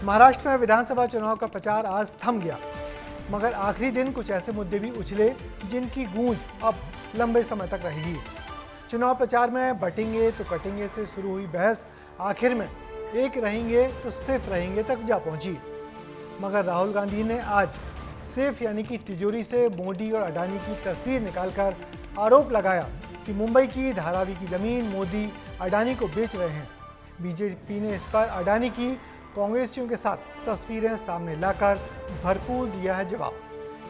महाराष्ट्र में विधानसभा चुनाव का प्रचार आज थम गया, मगर आखिरी दिन कुछ ऐसे मुद्दे भी उछले जिनकी गूंज अब लंबे समय तक रहेगी। चुनाव प्रचार में बटेंगे तो कटेंगे से शुरू हुई बहस आखिर में एक रहेंगे तो सिर्फ रहेंगे तक जा पहुंची। मगर राहुल गांधी ने आज सिर्फ यानी कि तिजोरी से मोदी और अडानी की तस्वीर निकालकर आरोप लगाया कि मुंबई की धारावी की जमीन मोदी अडानी को बेच रहे हैं। बीजेपी ने इस पर अडानी की कांग्रेसियों के साथ तस्वीरें सामने लाकर भरपूर दिया है जवाब।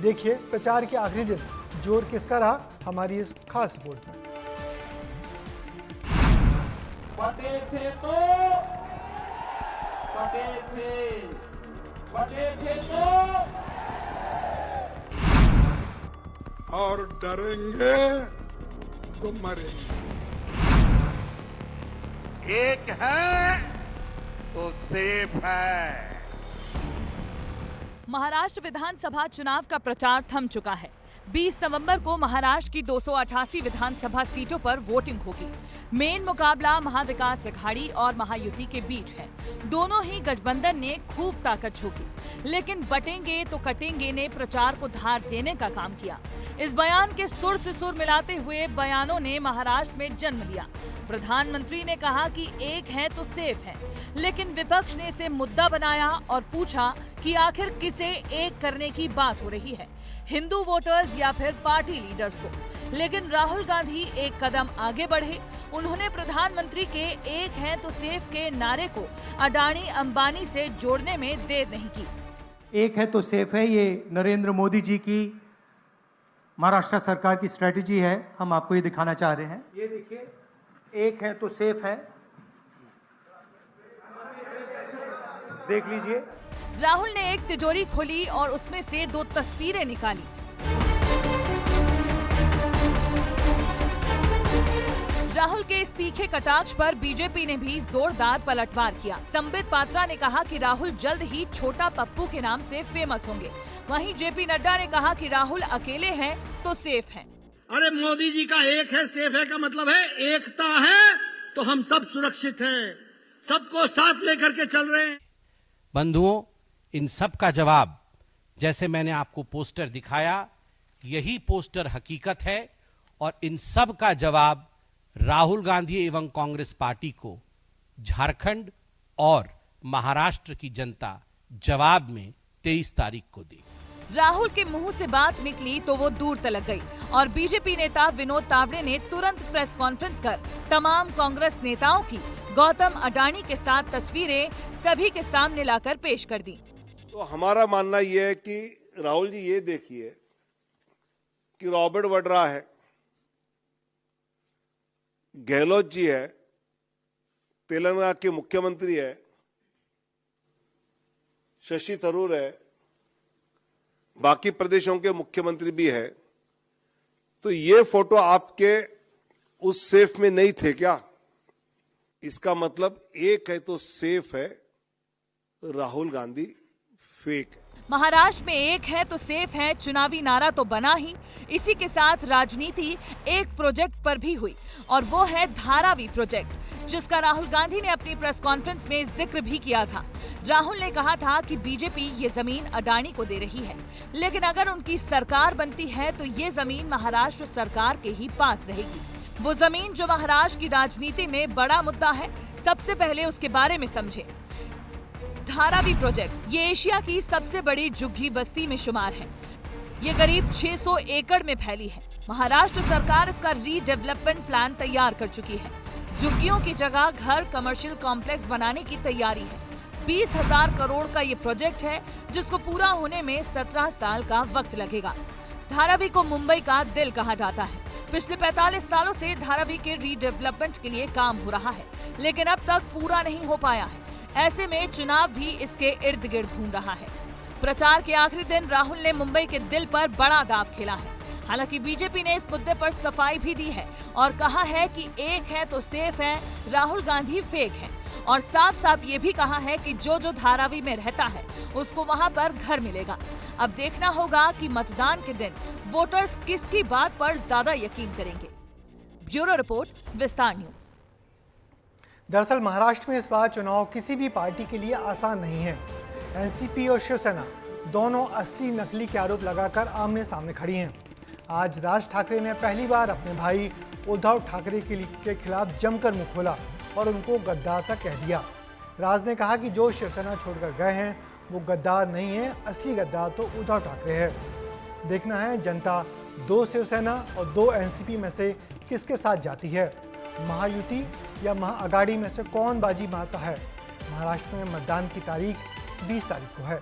देखिए प्रचार के आखिरी दिन जोर किसका रहा, हमारी इस खास रिपोर्ट में। बटे थे तो और डरेंगे तो मरेंगे। एक है तो सेफ है। महाराष्ट्र विधानसभा चुनाव का प्रचार थम चुका है। 20 नवंबर को महाराष्ट्र की 288 विधानसभा सीटों पर वोटिंग होगी। मेन मुकाबला महाविकास अघाड़ी और महायुति के बीच है। दोनों ही गठबंधन ने खूब ताकत झोंकी, लेकिन बटेंगे तो कटेंगे ने प्रचार को धार देने का काम किया। इस बयान के सुर से सुर मिलाते हुए बयानों ने महाराष्ट्र में जन्म लिया। प्रधानमंत्री ने कहा कि एक है तो सेफ है, लेकिन विपक्ष ने इसे मुद्दा बनाया और पूछा कि आखिर किसे एक करने की बात हो रही है, हिंदू वोटर्स या फिर पार्टी लीडर्स को। लेकिन राहुल गांधी एक कदम आगे बढ़े। उन्होंने प्रधानमंत्री के एक है तो सेफ के नारे को अडानी अंबानी से जोड़ने में देर नहीं की। एक है तो सेफ है, ये नरेंद्र मोदी जी की महाराष्ट्र सरकार की स्ट्रेटेजी है। हम आपको ये दिखाना चाह रहे हैं। ये देखिए, एक है तो सेफ है, देख लीजिए। राहुल ने एक तिजोरी खोली और उसमें से 2 तस्वीरें निकाली। राहुल के इस तीखे कटाक्ष पर बीजेपी ने भी जोरदार पलटवार किया। संबित पात्रा ने कहा कि राहुल जल्द ही छोटा पप्पू के नाम से फेमस होंगे। वहीं जेपी नड्डा ने कहा कि राहुल अकेले हैं तो सेफ हैं। अरे मोदी जी का एक है सेफ है का मतलब है एकता है तो हम सब सुरक्षित हैं, सबको साथ लेकर के चल रहे हैं। बंधुओं, इन सब का जवाब जैसे मैंने आपको पोस्टर दिखाया, यही पोस्टर हकीकत है और इन सब का जवाब राहुल गांधी एवं कांग्रेस पार्टी को झारखंड और महाराष्ट्र की जनता जवाब में 23 तारीख को देगी। राहुल के मुंह से बात निकली तो वो दूर तलक गई और बीजेपी नेता विनोद तावड़े ने तुरंत प्रेस कॉन्फ्रेंस कर तमाम कांग्रेस नेताओं की गौतम अडानी के साथ तस्वीरें सभी के सामने लाकर पेश कर दी। तो हमारा मानना यह है कि राहुल जी ये देखिए कि रॉबर्ट वड्रा है, गहलोत जी है, तेलंगाना के मुख्यमंत्री है, शशि थरूर है, बाकी प्रदेशों के मुख्यमंत्री भी है। तो ये फोटो आपके उस सेफ में नहीं थे क्या? इसका मतलब एक है तो सेफ है, राहुल गांधी फेक है। महाराष्ट्र में एक है तो सेफ है चुनावी नारा तो बना ही, इसी के साथ राजनीति एक प्रोजेक्ट पर भी हुई और वो है धारावी प्रोजेक्ट, जिसका राहुल गांधी ने अपनी प्रेस कॉन्फ्रेंस में जिक्र भी किया था। राहुल ने कहा था कि बीजेपी ये जमीन अडानी को दे रही है, लेकिन अगर उनकी सरकार बनती है तो ये जमीन महाराष्ट्र सरकार के ही पास रहेगी। वो जमीन जो महाराष्ट्र की राजनीति में बड़ा मुद्दा है, सबसे पहले उसके बारे में समझे। धारावी प्रोजेक्ट ये एशिया की सबसे बड़ी झुग्गी बस्ती में शुमार है। ये करीब 600 एकड़ में फैली है। महाराष्ट्र सरकार इसका रीडेवलपमेंट प्लान तैयार कर चुकी है। झुग्गियों की जगह घर, कमर्शियल कॉम्प्लेक्स बनाने की तैयारी है। 20,000 करोड़ का ये प्रोजेक्ट है, जिसको पूरा होने में 17 साल का वक्त लगेगा। धारावी को मुंबई का दिल कहा जाता है। पिछले 45 सालों से धारावी के रीडेवलपमेंट के लिए काम हो रहा है, लेकिन अब तक पूरा नहीं हो पाया है। ऐसे में चुनाव भी इसके इर्द गिर्द घूम रहा है। प्रचार के आखिरी दिन राहुल ने मुंबई के दिल पर बड़ा दांव खेला है। हालांकि बीजेपी ने इस मुद्दे पर सफाई भी दी है और कहा है कि एक है तो सेफ है, राहुल गांधी फेक है, और साफ साफ ये भी कहा है कि जो जो धारावी में रहता है उसको वहां पर घर मिलेगा। अब देखना होगा कि मतदान के दिन वोटर्स किसकी बात पर ज्यादा यकीन करेंगे। ब्यूरो रिपोर्ट, विस्तार न्यूज। दरअसल महाराष्ट्र में इस बार चुनाव किसी भी पार्टी के लिए आसान नहीं है। एनसीपी और शिवसेना दोनों असली नकली के आरोप लगाकर आमने सामने खड़ी हैं। आज राज ठाकरे ने पहली बार अपने भाई उद्धव ठाकरे के खिलाफ जमकर मुंह खोला और उनको गद्दार तक कह दिया। राज ने कहा कि जो शिवसेना छोड़कर गए हैं वो गद्दार नहीं है, असली गद्दार तो उद्धव ठाकरे है। देखना है जनता 2 शिवसेना और 2 एनसीपी में से किसके साथ जाती है। महायुति या महाअगाड़ी में से कौन बाजी मारता है। महाराष्ट्र में मतदान की तारीख 20 तारीख को है।